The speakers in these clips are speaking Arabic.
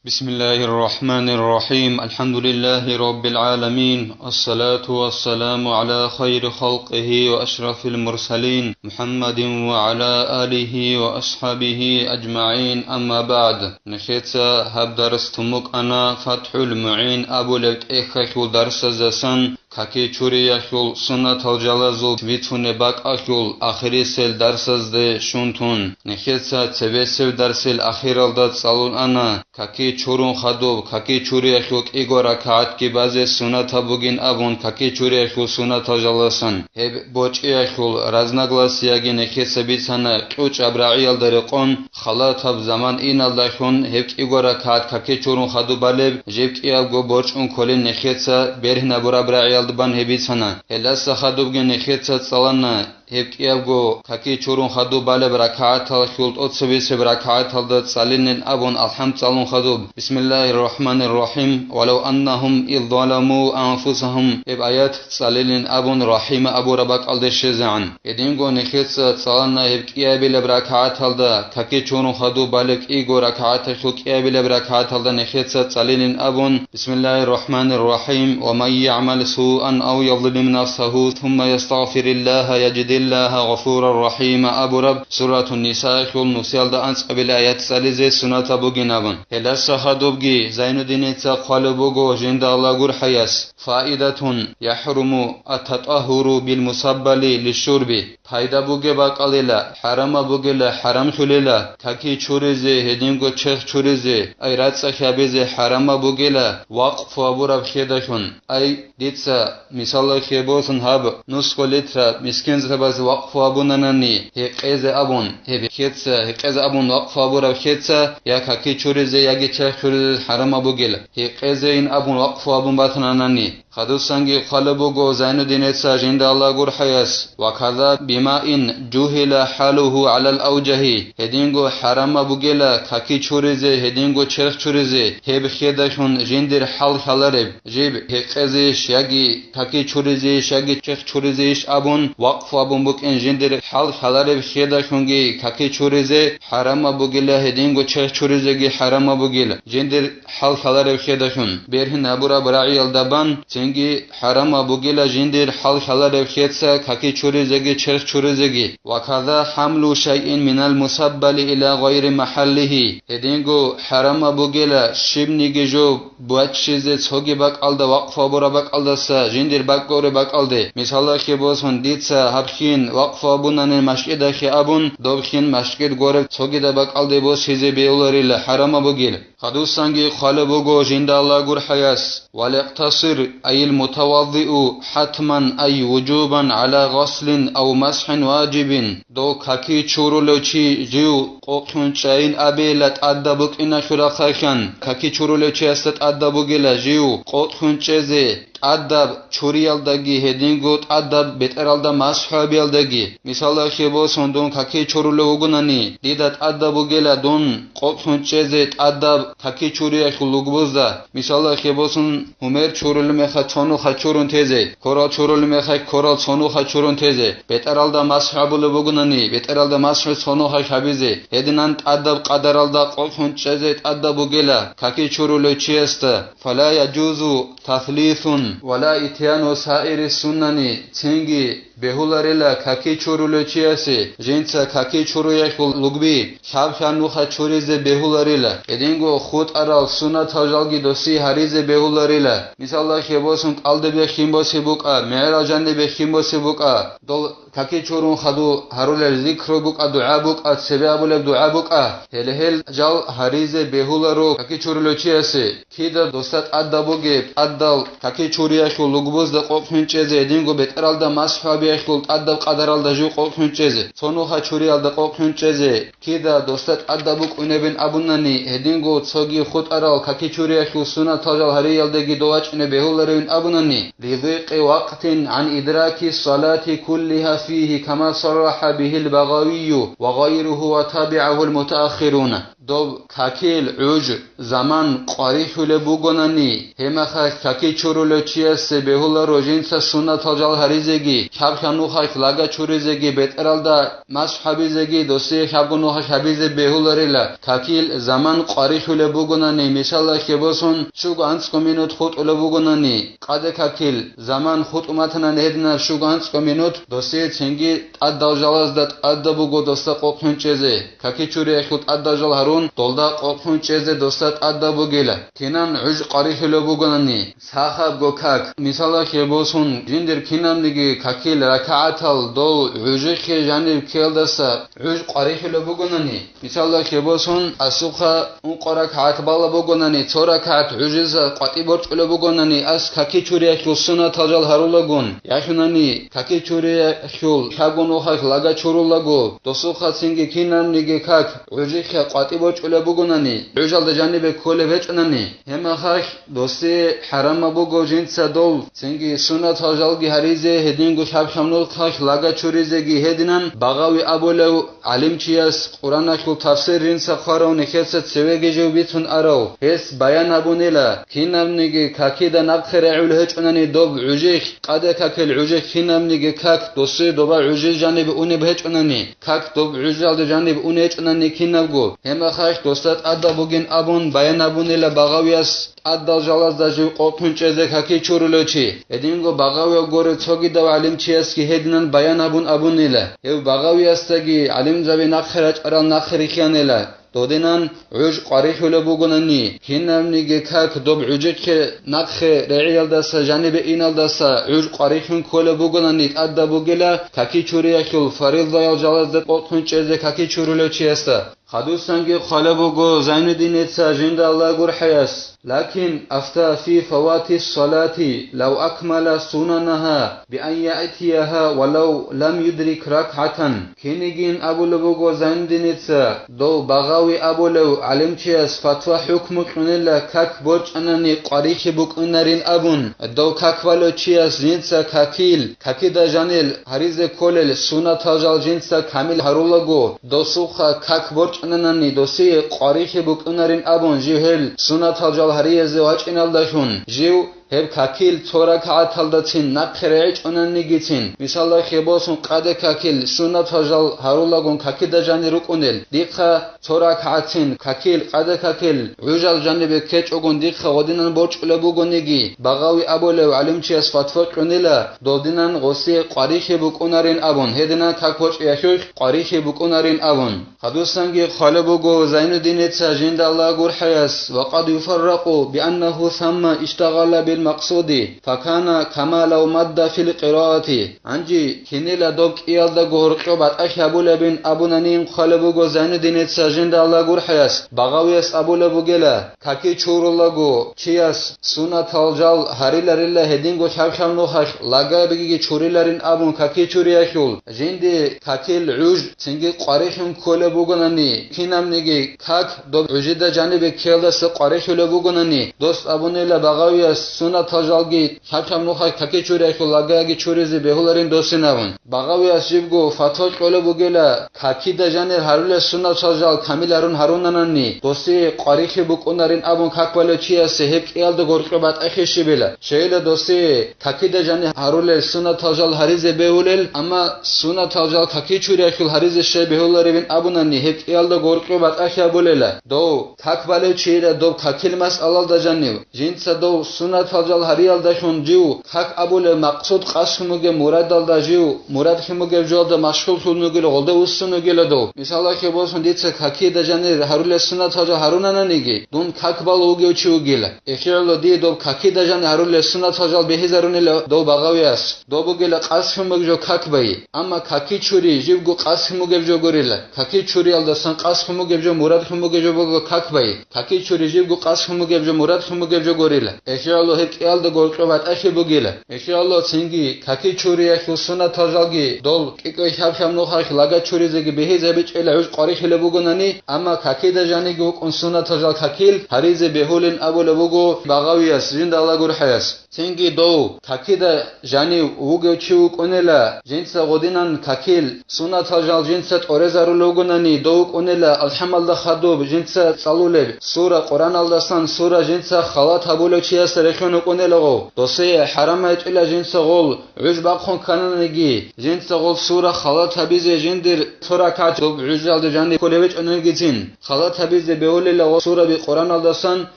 بسم الله الرحمن الرحيم. الحمد لله رب العالمين، الصلاة والسلام على خير خلقه وأشرف المرسلين محمد وعلى آله وأصحابه أجمعين. أما بعد، نخيتsa هب درس تمك أنا فتح المعين أبو لبت إخشول درس زسن كاكي چوري يخول سنة الجلازل تبيتون باك أخول آخري سيل درسز دي شونتون. نخيتsa تبسل درس الأخير الداد صالون أنا كاكي چورون خدوب كاكي چوري يخول إيغو ركعات كي بازي سنة بوغين أبون كاكي چوري يخول سنة الجلاسن هب بوچ يخول رزنگلاس ياغي نخيتsa بيتسانا كوچ أبراعي الدرقون خلات هب زمان إين الدخون هب إيغو ركعات كاكي چورون خدوب بالب جيب إيغو بوچ اون كولين نخيتsa بيرهنا برا أبراعي دبان هبيتسانا هلاس خدوبگن نخيتsa صلانا هبكيابغو كاكي چورون خدو بالب ركعات الخلط أتصبيس بركعات الدد صالين أبون الحمد صالون خدوب. بسم الله الرحمن الرحيم. ولو أنهم إذ ظلموا أنفسهم بآيات صالين أبون رحيم أبو ربك الدشزعن يدينغو نخيتsa صلانا هبكيابل بركعات الدد كاكي چورون خدو بالب إيغو ركعات الخلقيابل بركعات الدد نخيتsa صالين أبون. بسم الله الرحمن الرحيم. ومن يعمل سوءا أو يظلم نفسه ثم يستغفر الله يجد الله غفور رحيم أبو رب. سورة النساء خل نسيال دا أنس قبل آيات سالزة سنة بوغينابن هلاس خدوبگي زين الدين قلبوغو جند الله غور حياس فائدة يحرم التطهر بالمسبل للشرب فايدة بوغي باقاليلا حرام بوغيلا حرام خليلا كاكي چوريزي هدينغو چخ چوريزي اي راتسا خيابيزي حرام بوغيلا وقف أبو رب خيدشون اي ديتسا مثال خيبوسن هاب نسخو لترا مسكين زباز وقف أبونانني هيقيز أبون هيكيتسا هيقيز أبون وقف أبو رب خيتسا يا كاكي چوريزي ياگي چخ چوريزي حرام بوغيلا هيقيز إن أبون وقف أبون باتنانني خدوسانگي قلبوغو زين الدين جند الله غور حياس وكذا بما إن جهل حاله على الأوجه هدينغو حرام بوغيلا كاكي چوريزي هدينغو چرخ چوريزي هب خيدشون جندر حال حالرب جيب هقزيش ياگي كاكي چوريزي شاگي چرخ چوريزيش أبون وقف أبون بوك إن جندر حال حالرب خيدشونگي كاكي چوريزي حرام بوغيلا هدينغو چرخ چوريزيگي حرام بوغيلا جندر حال حالرب خيدشون بيرهن أبورا براعي الدبان چنگی حرام بوغيلا جندر حال حالرب خيتسا كاكي چوريزيگي چرخ چوريزيگي وكذا حمل شيء من المسبل إلى غير محله هدينغو حرام بوغيلا شبنيگي جو بوات چيزي چوگي باك alda وقف أبورا باك alda سا جندر باك غوري باك alde مثالا كي بوسون ديتسا هبخين وقف أبونان مشكدا خي أبون دوبخين مشكد غوري چوگي دا باك alde بوس چيزي بيولاريلا حرام بوغيلا خدوسانگي خالبوغو جند الله غور حياس والاقتصر أي المتوضئ حتما أي وجوبا على غسل أو مسح واجب دو كاكي چورولوچي جيو قوقون چاين أبيلت أدبك إنا شرخاخن كاكي چورولوچي استت أدبوغيلا جيو قوقون چيزي أدب چوريالدگي هدينغوت أدب بترالدا مسحابيالدگي مثال خيبوسون دون كاكي چورولوغوناني ديدت أدبوغيلا دون قوقون چيزي أدب كاكي چوريا خلوغبوزدا مثال خيبوسون همير چورولو مخا چونو خچورون تيزي كورال چورولو مخا كورال چونو خچورون تيزي بترالدا مسحابولوغوناني بترالدا مسح چونو خابيزي هدينانت أدب قدرالدا قوقون چيزي أدبوغيلا كاكي چورولو چيستا فلا يجوز تثليث ولا إتيان سائر السنن تنجي بهولاريلا كاكي چورولوچياسي جنسا كاكي چوروياش لوگبي شابشانوخا چوريزه بهولاريلا ادينگو خود ارال سنة تاجالگي دوسي هريزه بهولاريلا مثال خيبوسون قلده بخيمبوسي بوكا معراجانده بخيمبوسي بوكا دول كاكي چورون خدو هرول ذكر بوكا دعا بوكا سبب لب دعا بوكا هل جال هريزه بهولارو كاكي چورولوچياسي كيدا دوستات ادبوگي ادال كاكي چورياش لوگبوز دا قوقن چيزه ادينگو بترال دا مسحاب بيخلط أدب قدر الدجو قوقن چيزه صنوها چوري الد قوقن چيزه كيدا دوستت أدبوك أنبين أبناني هدينغو تصوغي خود أرال كاكي چوري أخو سنة تاجل هري يلدگي دواج إن بهولرين أبناني لضيق وقت عن إدراك الصلاة كلها فيه كما صرح به البغوي وغيره وتابعه المتأخرون دوب کاکیل عوج زمان قاری شله بگونانی همه خاک کاکی چورول چیست بهول روزینس سنت هجال هریزگی شب شنو خاک لگا چوریزگی بهترال دا مذهبیزگی دوستی شبگونو خاک حبیز بهول ریلا کاکیل زمان قاری شله بگونانی مثال که بسون شو گانس کمینوت خود اول بگونانی قاد کاکیل زمان خود اومدن نهدن شو گانس کمینوت دوستی چنگی اد داوجالاز داد اد بگو دوستا قوقن چیزه کاکی چوری خود اد داوجال هرون دولدا قوقن چیزه دوستات اد بگیله کینان عج قاری شله بگونانی صاحب گوکاک مثال که بسون جندر کینام دیگه کاکیل رکعتال دو عجی که جانب کیل دستا عج قاری شله بگونانی مثال که بسون اسوخا اون قرکعت بالا بگونانی چورکعت عجز قاطی برچ له بگونانی از کاکی چوری خود سنت هجال هرولگون یاشونانی کاکی چوری خود شبگونو خاک لگا چورولگو دوسوخا سینگی کینام دیگه کاک عجی که قاطی برچ له بگونانی عجال جانب کوله وچنانی همه خاک دوستی حرام بگو جنس دول سینگی سنت هجال گی هریزه هدینگو شب شمنو خاک لگا چوریزگی هدینن باغاوی ابولو علم چیاس قرآن خود تفسیر رینس خارو نخست سوگی جو بیتون ارو هس بیان ابونیلا کینام نگی کاکی دا نبخر عوله چنانی دوب عجیخ قد کاکل عجیخ کینام نگی کاک دوستی دوبا عجیخ جانب اونی به چنانی کاک دوب عجیخ جانب اونی چنانی کینام گو همه خاک دوستات ادا بگین ابون بیان ابونیلا باغاویاس ادال جلاز داجو قوتون چیزه کاکی چورولوچی ادینگو باغاوی گوره چوگی دو علم چیست که هدنن بیان ابون نیله یو باغاوی استگی علم زبی نخرج ارال نخری خیانیله دودنان عج قاری شله بگونانی کینام نگه کاک دوب عجیق که نخ رعیل دسته جانب اینال دسته عج قاری شون کله بگونانی ادا بگیله کاکی چوری اخیل فریل دایال جلاز داد قوتون چیزه کاکی چورولوچی استه خدوستانگی خاله بگو زین دینیتسا جند الله گر حیاس لكن أفتى في فوات الصلاة لو أكمل سننها بأن يأتيها ولو لم يدرك ركعة كينيجين أبو لبوغو زندنيتسا دو بغاوي أبو لو علم چياس فتوى حكم كنلا كاك برج أنني قريش بوك أنرين أبون دو كاك والو چياس جنسا كاكيل كاكي دا جانيل هريز كولل سنة تاجال جنسا كامل هرولغو دو سوخا كاك برج أنني دوسي قريش بوك أنرين أبون جيهل سنة تاجال هری ازدواج اینالداشون جیو هب کاکیل چورا کاتالداتین نخرهچ اوننیگیتین مثال خیباسون قد کاکیل سنت هجال هرولاگون کاکی دجانی رکنل دیخا چورا کاتین کاکیل قد کاکیل عجال جانب کچ اگون دیخا ودینن برچ لبوگونیگی باغاوی ابوله و علم چی از فتوا کنیلا دودینن غسی قاریش بکنارین ابون هدینن کاکوچ یشوش قاریش بکنارین ابون خدوستانگی خاله بگو زین دینت سجند الله گر حیاس وقد يفرقوا بأنه ثم اشتغل بالمقصود فكان كما لو مد في القراءة عنجي كنيلا دوك إيالدا غورقو بات أشابو لبين أبو نانين خالبو غو زين دينيت سجند الله غور حياس باغاويس أبو لبو گلا كاكي چور الله غو چياس سونا تالجال هاريلاريلا هدينغو شابشام نوخاش لغا بگي چوريلارين أبون كاكي چورياشول جندي كاكي العوج تنگي قاريشم كولا بوغناني كينام نگي كاك دوب عجيدا جانب كيلدس قاريش لبوغناني دوست أبونيلا باغاويس سونا تاجالگی شابشام نوخاش كاكي چورياشول لغاگي چوريزي بهولارين دوسيناون باغاويس جيبگو فتوش كولا بوگلا كاكي دا جانب هارول سونا تاجال كاميلارون هاروناناني دوسي قاريش بوكونارين أبون كاكوالو چياس هيك إيالدا غورقو بات أخيشي بلا شيلا دوسي كاكي دا جانب هارول سونا تاجال هاريزي بهولل أما سونا تاجال كاكي چورياشول هاريزي شي بهولارين أبوناني هيك إيالدا غورقو بات أخيا بوللا دو كاكوالو چيلا دو كاكيل مس ألال دا جانب جنسا دو سونا تاجال هاريال داشون جيو كاك أبول مقصود قاسموگه مراد دال دا جيو مراد خموگه جوال دا مشغول خلنوگه غلده وستنوگه دو مثالا که باسون دیتسا كاكي دا جانب هارول سونا تاجال هارونانانيگه دون كاك بالوگه چوگيلا اخيرلو دي دو كاكي دا جانب هارول سونا تاجال بهزاروني دو باغاوياس دو بوگه قاسموگه جو كاك باي اما كاكي چوري جيبگو قاسموگه جو گوريلا كاكي چوري الدسان قاسموگه جو مراد خموگه جو بوگه كاك باي كاكي چوري جيبگو قاسموگه جو مراد خموگه جو گوريلا اخيرلو هيك إيالدا غورقو بات أخي بوگيلا اخيرلو تنگي كاكي چوري اخو سونا تاجالگي دول كيكو شابشام نوخاش لغا چوريزگي بهيزه بيچ إلا عوج قاريش لبوگوناني اما كاكي دا جانيگو كون سونا تاجال كاكيل هريزه بهولين أبو لبوگو باغاوياس جند الله غور حياس Цинги дов какида жани угечу конела жинца годинан какил суната жал жинца орезарулогунани дов конела алхамалда хадоб жинца салуле сура Qur'аналдасан сура жинца халат хабулочиас рехону конелаго досе харама итила жинца гол ужбахон кананиги жинца гол сура халат хабизе жиндир сура кач ужалда жани колевич онегизин халат хабизе беолела сура би Qur'аналдасан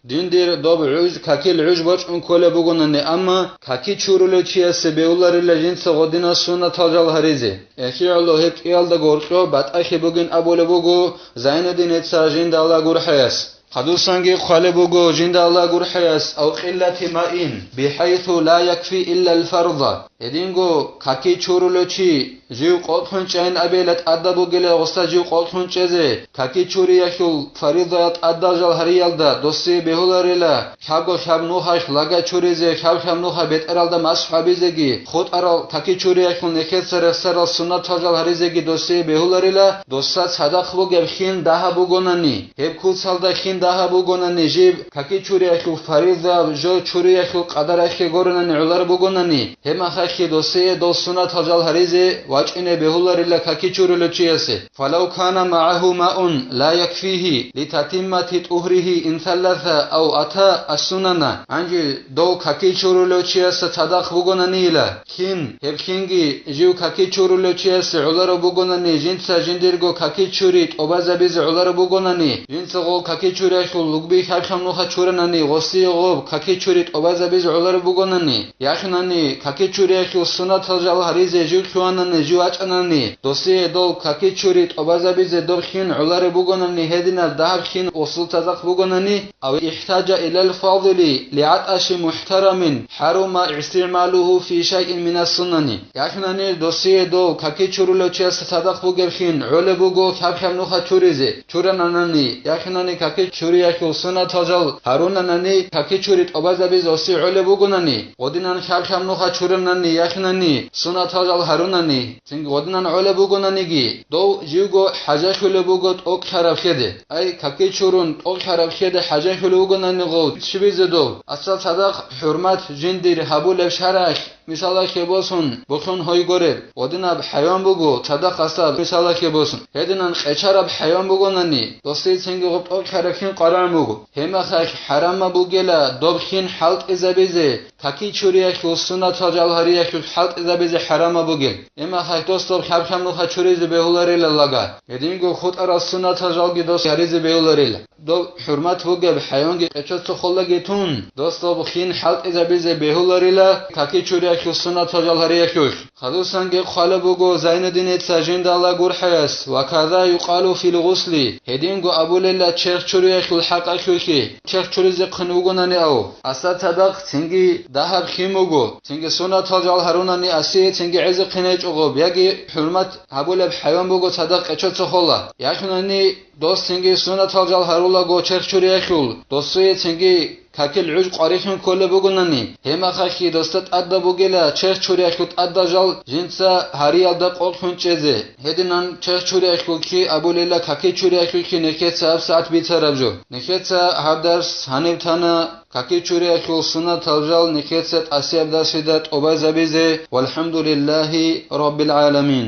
диндир доб уж какил уж боч он коле бугунани amma kaki çuruluçiyası beularıyla jinsa godina suna tajal harize. Eşi Allah hep iyalda gorço bat'aşi bugün abole bugu Zainuddin etsa jinda Allah gurhayas. خدوسانگی خالبوگو جند الله گرحیس او قلت مائین بحيث لا يكفي إلا الفرض ادینگو کاکی چورولوچی جیو قطن چین ابیلت ادبو گله غستا جیو قطن چزه کاکی چوری یکل فریضات ادجال هریالدا دوستی بهولریلا شابگو شاب نوحش لگا چوریزه شاب نوحا بیترالدا مصحابیزگی خود ارال کاکی چوری یکل نکت سرسرال سنت تاجال هریزگی دوستی بهولریلا دوستا صدق بوگب خین ده بوگونانی هب کول سالدا خین daha bugonani jib kaki churiyakhu farida jo churiyakhu qadarakhi goranani ular bugonani hema khakhi dosiye dosuna tajal harize wachine behularilla kaki churuluchiyase falau kana ma'ahu ma'un la yakfihi litatimmati tuhrihi in thalatha aw ata as-sunana anji do kaki churuluchiyase tadakh bugonani ila kin hebkingi jiu kaki churuluchiyase ular bugonani jinsa jindirgo kaki churit obazabiz ular bugonani jinsa go kaki Churiyakul lugbi khabkham nuha churanani gosi gob kaki churit obazabiz ular bugonani yakhnani kaki churiyakul sunat tajal harize ju khuanani ju achanani dosi do kaki churit obazabiz do khin ular bugonani hedina dahab khin usul tazaq bugonani aw ihtaja ila al-fadli li'atash muhtaramin haruma istimaluhu fi shay'in min as-sunani yakhnani dosi do kaki churulochas tazaq bugel khin ule bugo khabkham nuha churize churanani yakhnani kaki churiyakul sunat tajal harunanani kaki churit obazabiz osi ule bugonani godinan khabkham nuha churanani yakhnani sunat tajal harunani ting godinan ule bugonani gi do jigo hajashule bugot ok kharab khede ay kaki churun ok kharab khede hajashule bugonani go chibize do asal sadaq hurmat jindir habul sharach misala kebosun bukhun hoy gore godinab hayon bugo sadaq asal misala kebosun hedinan echarab hayon bugonani dosti singi got ok kharabkin qaran bugo hema khak harama bugela dobkhin halt izabize kaki churiyakul sunat tajal hariyakul halt izabize harama bugel hema khak dostob khabkham nuha churize behularila laga hedingo khud ara sunat tajal gi dost harize behularila do hurmat bugeb hayongi qechot khollagetun dostob khin halt izabize behularila kaki churiyakul sunat tajal hariyakul khadusange khala bugo Zainuddin etsa jinda Allah gurhayas wa kaza yuqalu fil ghusli hedingo abulilla cherch churiyakul haqaqulki cherch churize qnugonani au asa tabaq tingi dahab khimugo tingi sunat tajal harunani asi tingi iz qinechugub yagi hurmat abulab hayon bugo sadaq qechot kholla yakhnani dost tingi sunat tajal harula go cherch churiyakul dostoye tingi kakil uj qarikhin kolle bugunani hema khaki dostat adda bugela cherch churiyakut adda jal jinsa hariyalda qolkhun cheze hedinan cherch churiyakul ki abulilla kaki churiyakul ki neketsa saat bitarabjo neketsa habdars hanibtana kaki churiyakul sunat tajal neketsa asyabdasidat obazabize walhamdulillahi rabbil alamin